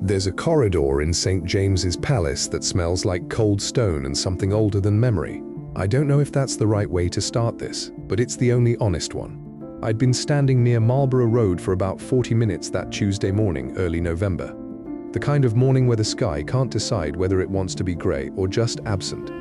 There's a corridor in St. James's Palace that smells like cold stone and something older than memory. I don't know if that's the right way to start this, but it's the only honest one. I'd been standing near Marlborough Road for about 40 minutes that Tuesday morning, early November. The kind of morning where the sky can't decide whether it wants to be grey or just absent.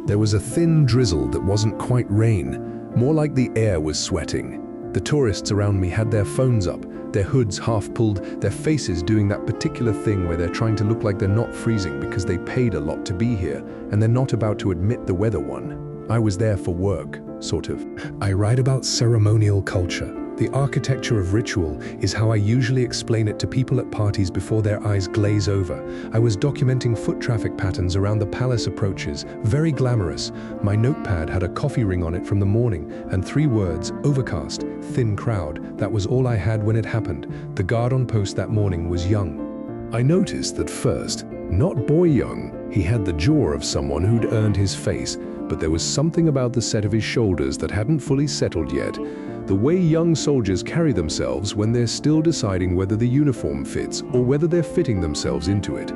There was a thin drizzle that wasn't quite rain, more like the air was sweating. The tourists around me had their phones up, their hoods half pulled, their faces doing that particular thing where they're trying to look like they're not freezing because they paid a lot to be here and they're not about to admit the weather won. I was there for work, sort of. I write about ceremonial culture. The architecture of ritual is how I usually explain it to people at parties before their eyes glaze over. I was documenting foot traffic patterns around the palace approaches, very glamorous. My notepad had a coffee ring on it from the morning and 3 words, overcast, thin crowd. That was all I had when it happened. The guard on post that morning was young. I noticed that first, not boy young. He had the jaw of someone who'd earned his face, but there was something about the set of his shoulders that hadn't fully settled yet. The way young soldiers carry themselves when they're still deciding whether the uniform fits or whether they're fitting themselves into it.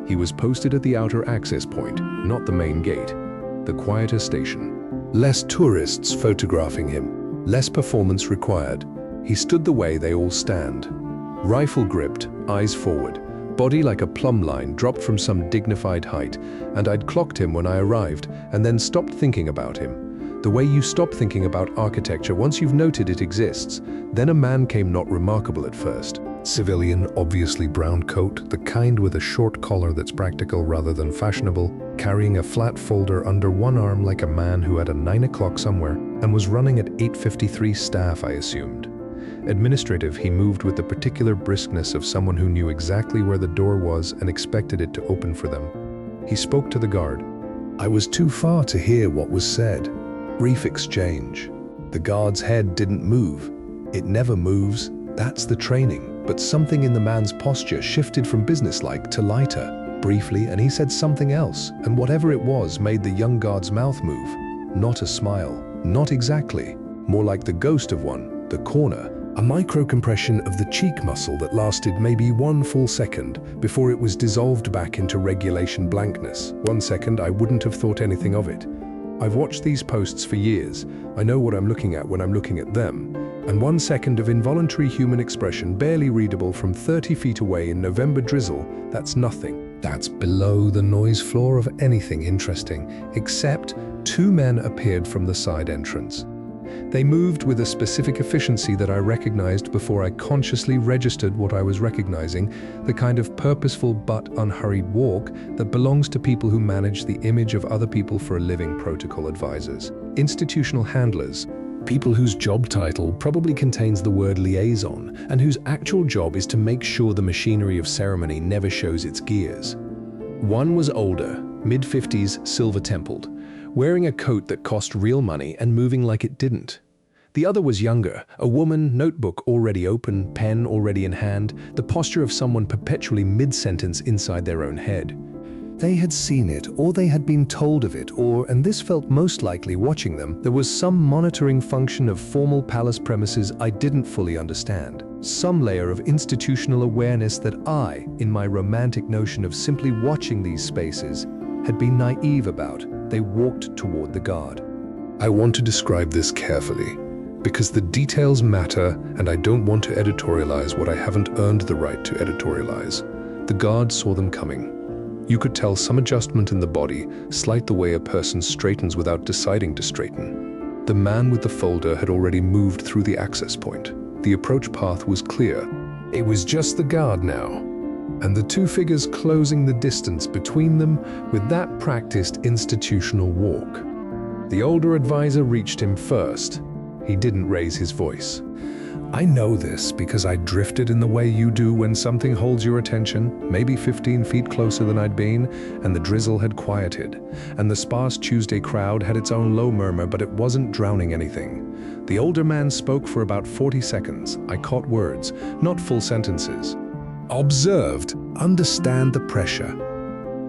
He was posted at the outer access point, not the main gate. The quieter station. Less tourists photographing him, less performance required. He stood the way they all stand. Rifle gripped, eyes forward, body like a plumb line dropped from some dignified height, and I'd clocked him when I arrived and then stopped thinking about him. The way you stop thinking about architecture once you've noted it exists. Then a man came, not remarkable at first. Civilian, obviously brown coat, the kind with a short collar that's practical rather than fashionable, carrying a flat folder under one arm like a man who had a 9 o'clock somewhere and was running at 8:53 staff, I assumed. Administrative, he moved with the particular briskness of someone who knew exactly where the door was and expected it to open for them. He spoke to the guard. I was too far to hear what was said. Brief exchange. The guard's head didn't move. It never moves. That's the training. But something in the man's posture shifted from businesslike to lighter, briefly, and he said something else, and whatever it was made the young guard's mouth move. Not a smile. Not exactly. More like the ghost of one, the corner. A micro-compression of the cheek muscle that lasted maybe 1 full second before it was dissolved back into regulation blankness. 1 second, I wouldn't have thought anything of it. I've watched these posts for years. I know what I'm looking at when I'm looking at them. And 1 second of involuntary human expression barely readable from 30 feet away in November drizzle, that's nothing. That's below the noise floor of anything interesting, except 2 men appeared from the side entrance. They moved with a specific efficiency that I recognized before I consciously registered what I was recognizing, the kind of purposeful but unhurried walk that belongs to people who manage the image of other people for a living, protocol advisors. Institutional handlers, people whose job title probably contains the word liaison and whose actual job is to make sure the machinery of ceremony never shows its gears. One was older, mid-50s, silver-templed, wearing a coat that cost real money and moving like it didn't. The other was younger, a woman, notebook already open, pen already in hand, the posture of someone perpetually mid-sentence inside their own head. They had seen it, or they had been told of it, or, and this felt most likely watching them, there was some monitoring function of formal palace premises I didn't fully understand. Some layer of institutional awareness that I, in my romantic notion of simply watching these spaces, had been naive about. They walked toward the guard. I want to describe this carefully, because the details matter and I don't want to editorialize what I haven't earned the right to editorialize. The guard saw them coming. You could tell some adjustment in the body, slight the way a person straightens without deciding to straighten. The man with the folder had already moved through the access point. The approach path was clear. It was just the guard now, and the 2 figures closing the distance between them with that practiced institutional walk. The older advisor reached him first. He didn't raise his voice. I know this because I drifted in the way you do when something holds your attention, maybe 15 feet closer than I'd been, and the drizzle had quieted, and the sparse Tuesday crowd had its own low murmur, but it wasn't drowning anything. The older man spoke for about 40 seconds. I caught words, not full sentences. Observed, understand the pressure.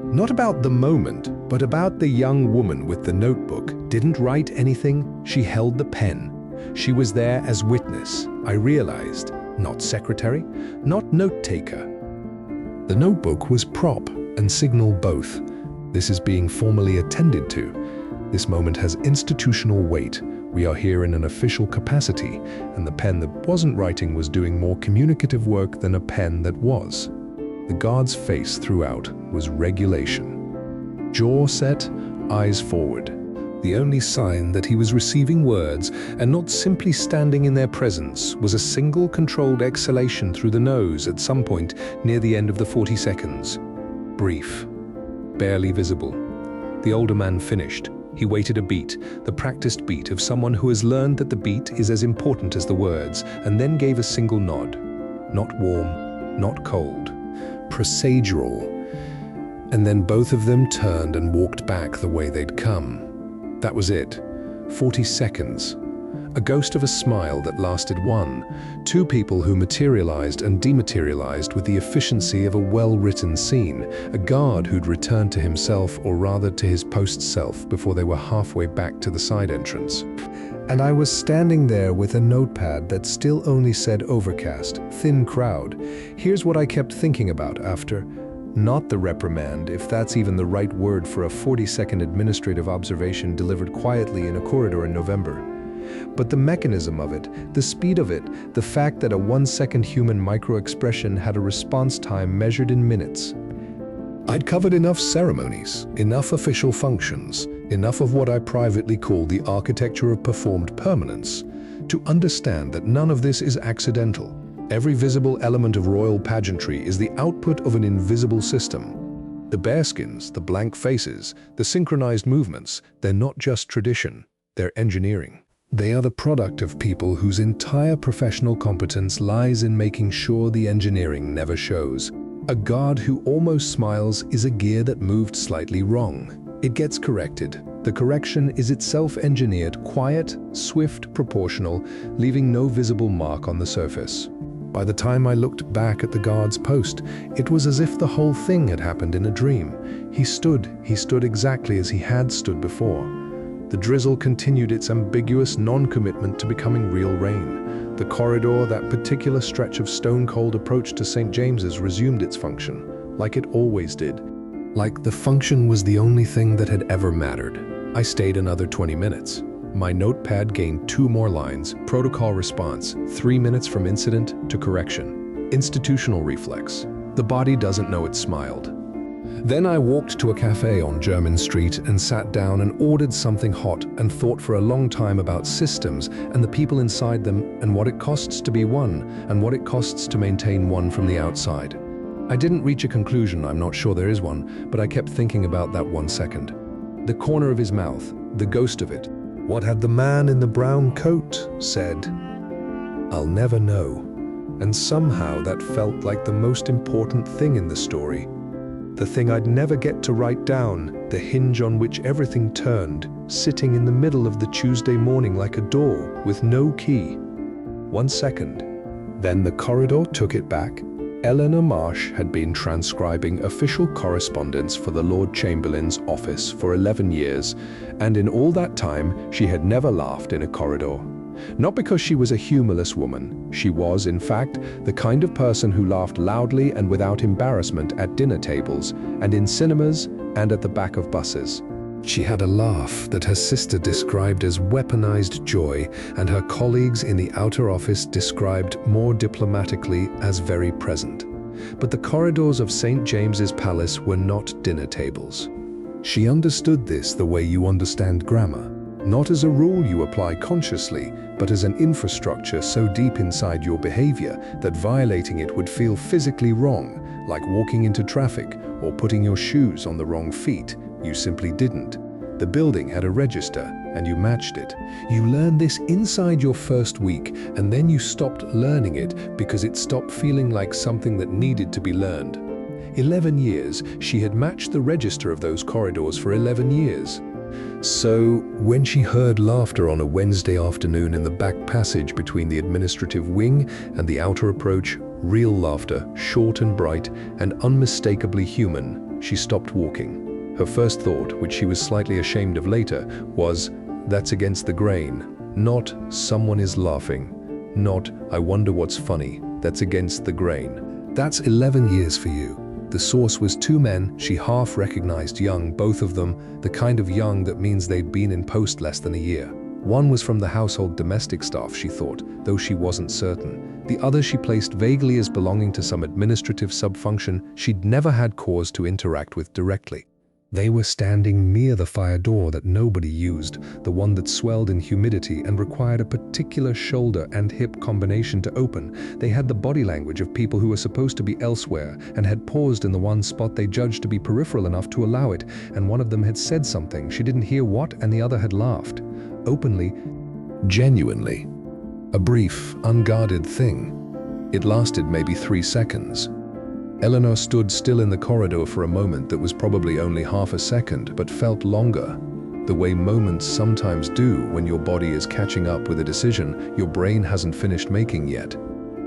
Not about the moment, but about the young woman with the notebook. Didn't write anything, she held the pen. She was there as witness, I realized. Not secretary, not note-taker. The notebook was prop and signal both. This is being formally attended to. This moment has institutional weight. We are here in an official capacity, and the pen that wasn't writing was doing more communicative work than a pen that was. The guard's face throughout was regulation. Jaw set, eyes forward. The only sign that he was receiving words and not simply standing in their presence was a single controlled exhalation through the nose at some point near the end of the 40 seconds. Brief, barely visible. The older man finished. He waited a beat, the practiced beat of someone who has learned that the beat is as important as the words, and then gave a single nod. Not warm, not cold. Procedural. And then both of them turned and walked back the way they'd come. That was it. 40 seconds. A ghost of a smile that lasted one. Two people who materialized and dematerialized with the efficiency of a well-written scene. A guard who'd returned to himself, or rather to his post-self, before they were halfway back to the side entrance. And I was standing there with a notepad that still only said overcast, thin crowd. Here's what I kept thinking about after. Not the reprimand, if that's even the right word for a 40-second administrative observation delivered quietly in a corridor in November. But the mechanism of it, the speed of it, the fact that a 1-second human micro-expression had a response time measured in minutes. I'd covered enough ceremonies, enough official functions, enough of what I privately call the architecture of performed permanence, to understand that none of this is accidental. Every visible element of royal pageantry is the output of an invisible system. The bearskins, the blank faces, the synchronized movements, they're not just tradition, they're engineering. They are the product of people whose entire professional competence lies in making sure the engineering never shows. A guard who almost smiles is a gear that moved slightly wrong. It gets corrected. The correction is itself engineered, quiet, swift, proportional, leaving no visible mark on the surface. By the time I looked back at the guard's post, it was as if the whole thing had happened in a dream. He stood exactly as he had stood before. The drizzle continued its ambiguous non-commitment to becoming real rain. The corridor, that particular stretch of stone-cold approach to St. James's, resumed its function, like it always did. Like the function was the only thing that had ever mattered. I stayed another 20 minutes. My notepad gained 2 more lines. Protocol response, 3 minutes from incident to correction. Institutional reflex. The body doesn't know it smiled. Then I walked to a cafe on Jermyn Street and sat down and ordered something hot and thought for a long time about systems and the people inside them and what it costs to be one and what it costs to maintain one from the outside. I didn't reach a conclusion, I'm not sure there is one, but I kept thinking about that 1 second. The corner of his mouth, the ghost of it. What had the man in the brown coat said? I'll never know. And somehow that felt like the most important thing in the story. The thing I'd never get to write down, the hinge on which everything turned, sitting in the middle of the Tuesday morning like a door with no key. 1 second. Then the corridor took it back. Eleanor Marsh had been transcribing official correspondence for the Lord Chamberlain's office for 11 years, and in all that time she had never laughed in a corridor. Not because she was a humorless woman. She was, in fact, the kind of person who laughed loudly and without embarrassment at dinner tables, and in cinemas, and at the back of buses. She had a laugh that her sister described as weaponized joy, and her colleagues in the outer office described more diplomatically as very present. But the corridors of St. James's Palace were not dinner tables. She understood this the way you understand grammar, not as a rule you apply consciously, but as an infrastructure so deep inside your behavior that violating it would feel physically wrong, like walking into traffic or putting your shoes on the wrong feet. You simply didn't. The building had a register, and you matched it. You learned this inside your first week, and then you stopped learning it because it stopped feeling like something that needed to be learned. 11 years, she had matched the register of those corridors for 11 years. So, when she heard laughter on a Wednesday afternoon in the back passage between the administrative wing and the outer approach, real laughter, short and bright, and unmistakably human, she stopped walking. Her first thought, which she was slightly ashamed of later, was, "That's against the grain." Not, "Someone is laughing." Not, "I wonder what's funny." That's against the grain. That's 11 years for you. The source was two men she half recognized, young, both of them, the kind of young that means they'd been in post less than a year. One was from the household domestic staff, she thought, though she wasn't certain. The other she placed vaguely as belonging to some administrative sub-function she'd never had cause to interact with directly. They were standing near the fire door that nobody used, the one that swelled in humidity and required a particular shoulder and hip combination to open. They had the body language of people who were supposed to be elsewhere and had paused in the one spot they judged to be peripheral enough to allow it, and one of them had said something, she didn't hear what, and the other had laughed. Openly, genuinely. A brief, unguarded thing. It lasted maybe 3 seconds. Eleanor stood still in the corridor for a moment that was probably only half a second, but felt longer, the way moments sometimes do when your body is catching up with a decision your brain hasn't finished making yet.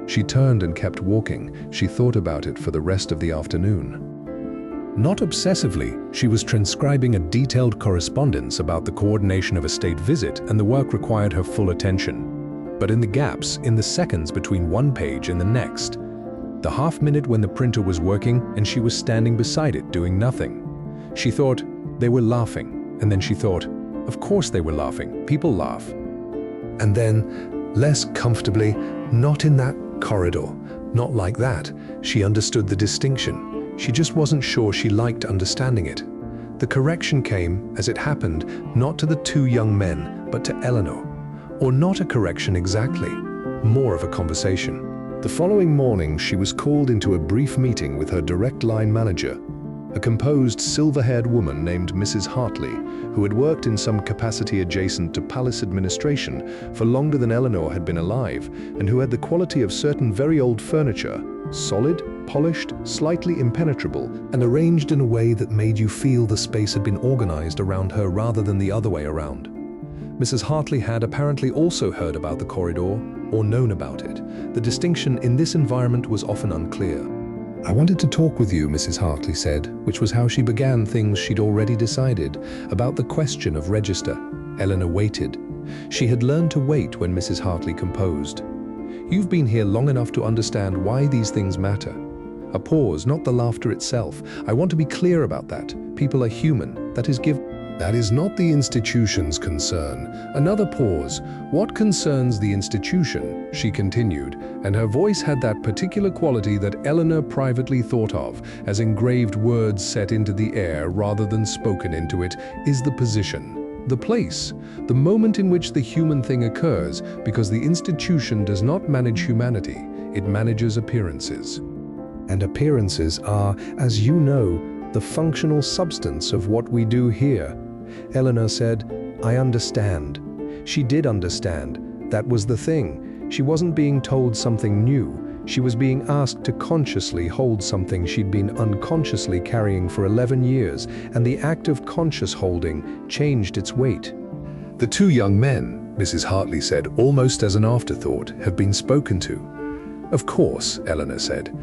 She turned and kept walking. She thought about it for the rest of the afternoon. Not obsessively, she was transcribing a detailed correspondence about the coordination of a state visit, and the work required her full attention. But in the gaps, in the seconds between one page and the next, the half-minute when the printer was working and she was standing beside it doing nothing, she thought, they were laughing. And then she thought, of course they were laughing. People laugh. And then, less comfortably, not in that corridor, not like that. She understood the distinction. She just wasn't sure she liked understanding it. The correction came, as it happened, not to the two young men, but to Eleanor. Or not a correction exactly, more of a conversation. The following morning, she was called into a brief meeting with her direct line manager, a composed, silver-haired woman named Mrs. Hartley, who had worked in some capacity adjacent to palace administration for longer than Eleanor had been alive, and who had the quality of certain very old furniture, solid, polished, slightly impenetrable, and arranged in a way that made you feel the space had been organized around her rather than the other way around. Mrs. Hartley had apparently also heard about the corridor, or known about it. The distinction in this environment was often unclear. I wanted to talk with you, Mrs. Hartley said, which was how she began things she'd already decided, about the question of register. Eleanor waited. She had learned to wait when Mrs. Hartley composed. You've been here long enough to understand why these things matter. A pause, not the laughter itself. I want to be clear about that. People are human. That is not the institution's concern. Another pause. What concerns the institution? She continued, and her voice had that particular quality that Eleanor privately thought of as engraved words set into the air rather than spoken into it, is the position, the place, the moment in which the human thing occurs, because the institution does not manage humanity, it manages appearances. And appearances are, as you know, the functional substance of what we do here. Eleanor said, I understand. She did understand. That was the thing. She wasn't being told something new. She was being asked to consciously hold something she'd been unconsciously carrying for 11 years, and the act of conscious holding changed its weight. The two young men, Mrs. Hartley said, almost as an afterthought, have been spoken to. Of course, Eleanor said.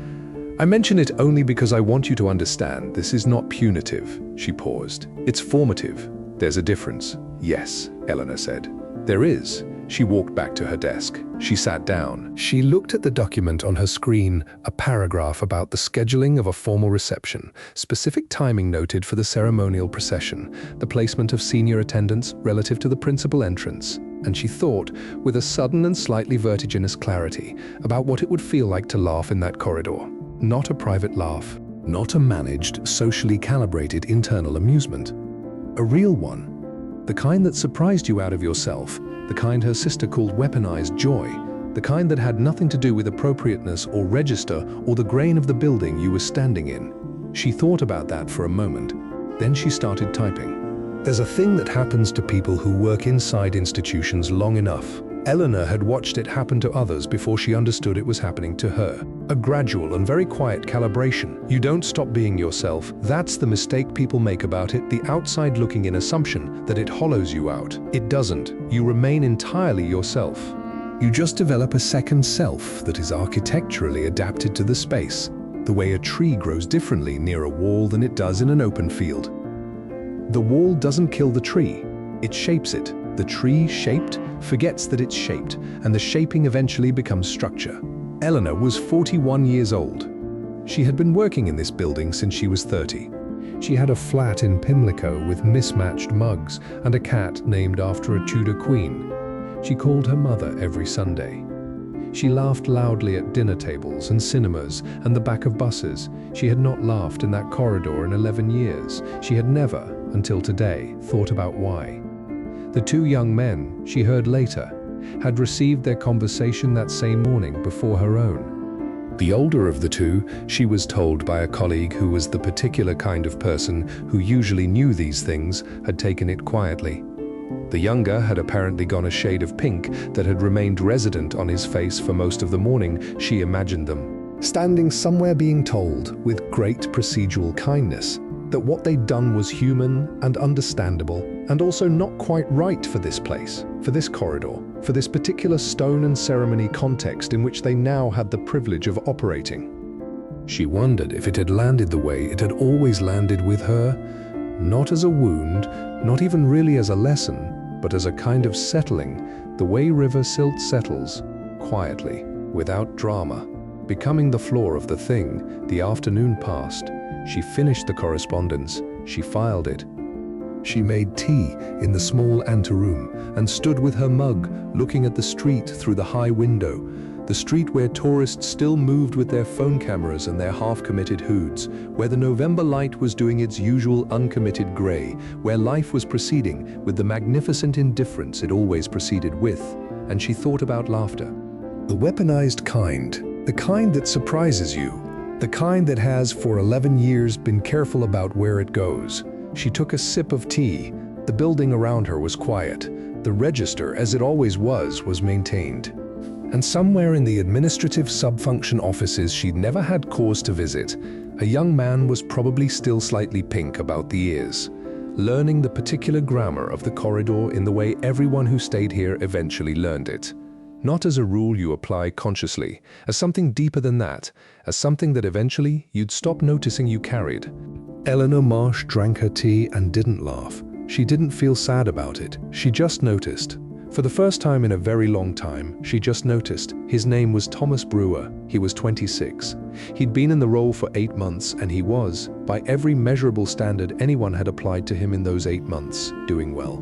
I mention it only because I want you to understand this is not punitive. She paused. It's formative. There's a difference. Yes, Eleanor said. There is. She walked back to her desk. She sat down. She looked at the document on her screen, a paragraph about the scheduling of a formal reception, specific timing noted for the ceremonial procession, the placement of senior attendants relative to the principal entrance, and she thought, with a sudden and slightly vertiginous clarity, about what it would feel like to laugh in that corridor. Not a private laugh, not a managed, socially calibrated internal amusement. A real one. The kind that surprised you out of yourself, the kind her sister called weaponized joy, the kind that had nothing to do with appropriateness or register or the grain of the building you were standing in. She thought about that for a moment. Then she started typing. There's a thing that happens to people who work inside institutions long enough. Eleanor had watched it happen to others before she understood it was happening to her. A gradual and very quiet calibration. You don't stop being yourself. That's the mistake people make about it, the outside-looking-in assumption that it hollows you out. It doesn't. You remain entirely yourself. You just develop a second self that is architecturally adapted to the space, the way a tree grows differently near a wall than it does in an open field. The wall doesn't kill the tree. It shapes it. The tree, shaped, forgets that it's shaped, and the shaping eventually becomes structure. Eleanor was 41 years old. She had been working in this building since she was 30. She had a flat in Pimlico with mismatched mugs and a cat named after a Tudor queen. She called her mother every Sunday. She laughed loudly at dinner tables and cinemas and the back of buses. She had not laughed in that corridor in 11 years. She had never, until today, thought about why. The two young men, she heard later, had received their conversation that same morning before her own. The older of the two, she was told by a colleague who was the particular kind of person who usually knew these things, had taken it quietly. The younger had apparently gone a shade of pink that had remained resident on his face for most of the morning. She imagined them standing somewhere being told, with great procedural kindness, that what they'd done was human and understandable and also not quite right for this place, for this corridor, for this particular stone and ceremony context in which they now had the privilege of operating. She wondered if it had landed the way it had always landed with her, not as a wound, not even really as a lesson, but as a kind of settling, the way river silt settles, quietly, without drama. Becoming the floor of the thing, the afternoon passed. She finished the correspondence. She filed it. She made tea in the small anteroom and stood with her mug, looking at the street through the high window, the street where tourists still moved with their phone cameras and their half-committed hoods, where the November light was doing its usual uncommitted grey, where life was proceeding with the magnificent indifference it always proceeded with, and she thought about laughter. The weaponized kind, the kind that surprises you, the kind that has for 11 years been careful about where it goes. She took a sip of tea. The building around her was quiet. The register, as it always was maintained. And somewhere in the administrative sub-function offices she'd never had cause to visit, a young man was probably still slightly pink about the ears, learning the particular grammar of the corridor in the way everyone who stayed here eventually learned it. Not as a rule you apply consciously, as something deeper than that, as something that eventually you'd stop noticing you carried. Eleanor Marsh drank her tea and didn't laugh. She didn't feel sad about it. She just noticed. For the first time in a very long time, she just noticed. His name was Thomas Brewer. He was 26. He'd been in the role for 8 months, and he was, by every measurable standard anyone had applied to him in those 8 months, doing well.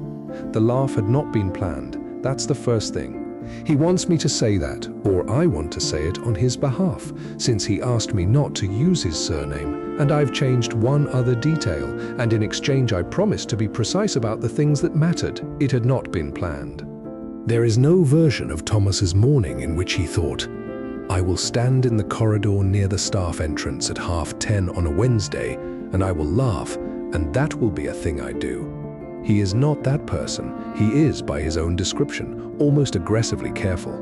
The laugh had not been planned. That's the first thing. He wants me to say that, or I want to say it on his behalf, since he asked me not to use his surname, and I've changed one other detail, and in exchange I promised to be precise about the things that mattered. It had not been planned. There is no version of Thomas's morning in which he thought, I will stand in the corridor near the staff entrance at 10:30 on a Wednesday, and I will laugh, and that will be a thing I do. He is not that person. He is, by his own description, almost aggressively careful.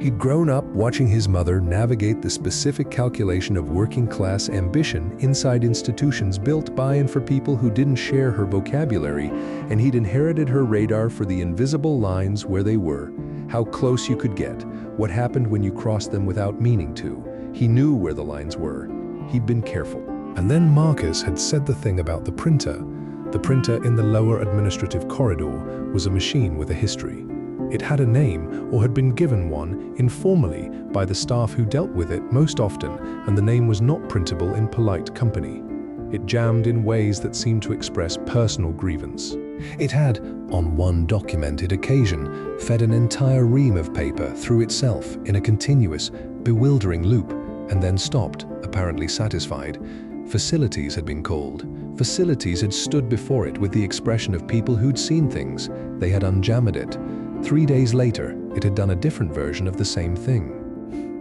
He'd grown up watching his mother navigate the specific calculation of working-class ambition inside institutions built by and for people who didn't share her vocabulary, and he'd inherited her radar for the invisible lines where they were, how close you could get, what happened when you crossed them without meaning to. He knew where the lines were. He'd been careful. And then Marcus had said the thing about the printer. The printer in the lower administrative corridor was a machine with a history. It had a name, or had been given one, informally by the staff who dealt with it most often, and the name was not printable in polite company. It jammed in ways that seemed to express personal grievance. It had, on one documented occasion, fed an entire ream of paper through itself in a continuous, bewildering loop, and then stopped, apparently satisfied. Facilities had been called. Facilities had stood before it with the expression of people who'd seen things. They had unjammed it. 3 days later, it had done a different version of the same thing.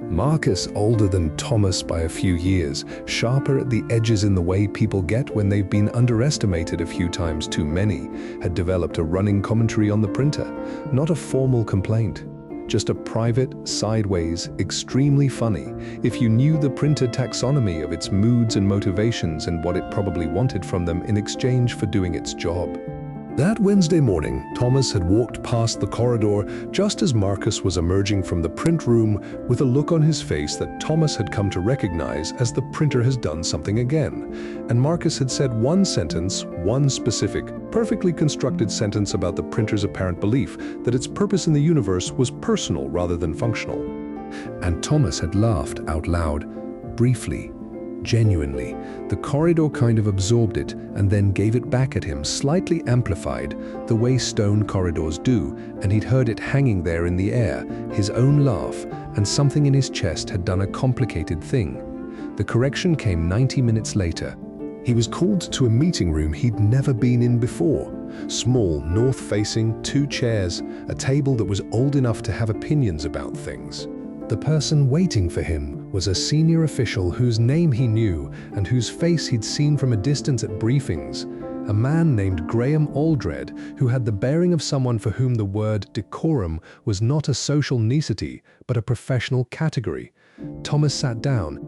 Marcus, older than Thomas by a few years, sharper at the edges in the way people get when they've been underestimated a few times too many, had developed a running commentary on the printer. Not a formal complaint. Just a private, sideways, extremely funny, if you knew the printed taxonomy of its moods and motivations and what it probably wanted from them in exchange for doing its job. That Wednesday morning, Thomas had walked past the corridor just as Marcus was emerging from the print room with a look on his face that Thomas had come to recognize as the printer has done something again. And Marcus had said one sentence, one specific, perfectly constructed sentence about the printer's apparent belief that its purpose in the universe was personal rather than functional. And Thomas had laughed out loud, briefly, genuinely. The corridor kind of absorbed it and then gave it back at him, slightly amplified, the way stone corridors do, and he'd heard it hanging there in the air, his own laugh, and something in his chest had done a complicated thing. The correction came 90 minutes later. He was called to a meeting room he'd never been in before. Small, north-facing, 2 chairs, a table that was old enough to have opinions about things. The person waiting for him was a senior official whose name he knew and whose face he'd seen from a distance at briefings. A man named Graham Aldred, who had the bearing of someone for whom the word decorum was not a social nicety, but a professional category. Thomas sat down.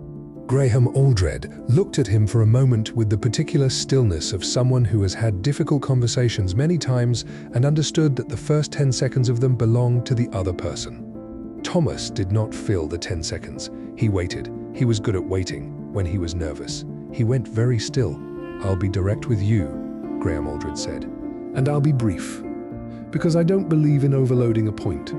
Graham Aldred looked at him for a moment with the particular stillness of someone who has had difficult conversations many times and understood that the first 10 seconds of them belonged to the other person. Thomas did not fill the 10 seconds. He waited. He was good at waiting when he was nervous. He went very still. "I'll be direct with you," Graham Aldred said, "and I'll be brief, because I don't believe in overloading a point.